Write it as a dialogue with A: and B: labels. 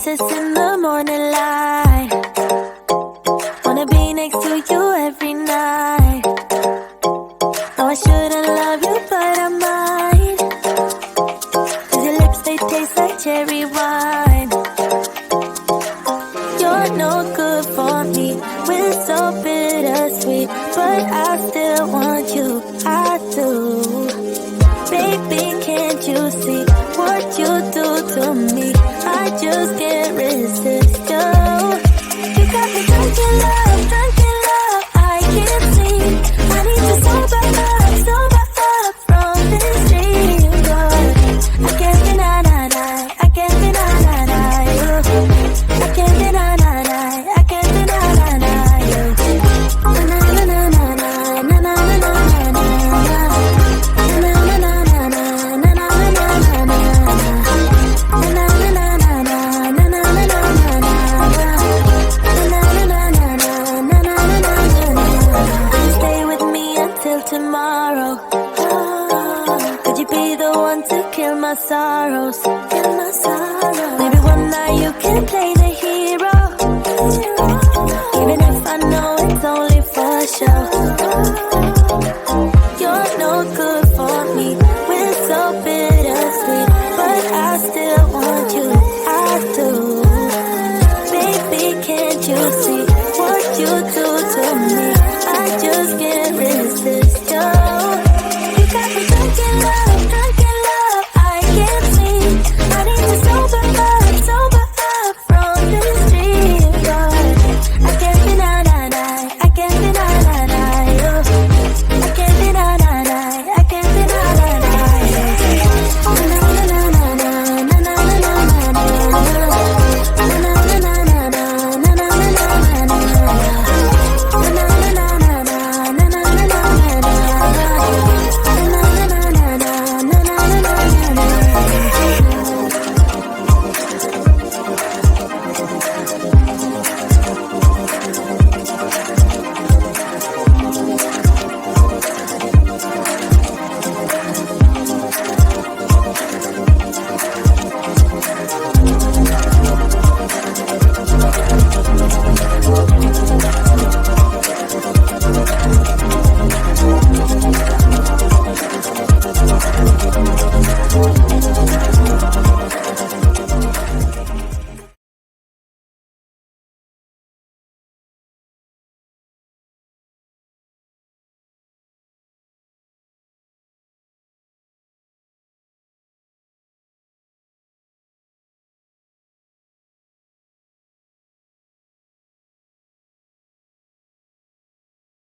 A: us in the morning light. Wanna be next to you every night. No, I shouldn't love you, but I might. 'Cause your lips, they taste like cherry wine. You're no good for me, we're so bittersweet, but I still want you, I do. Baby, can't you see what you do to me? I just can't resist you. You got me drunk in love, I can't sleep. I need to sober up from this dream. But I can't deny, I can't deny you. I can't deny, I can't deny you. Na na na na na na na na na na. Tomorrow, could you be the one to kill my sorrows? Maybe one night you can play the hero, even if I know it's only for show. You're no good for me, we're so bittersweet, but I still want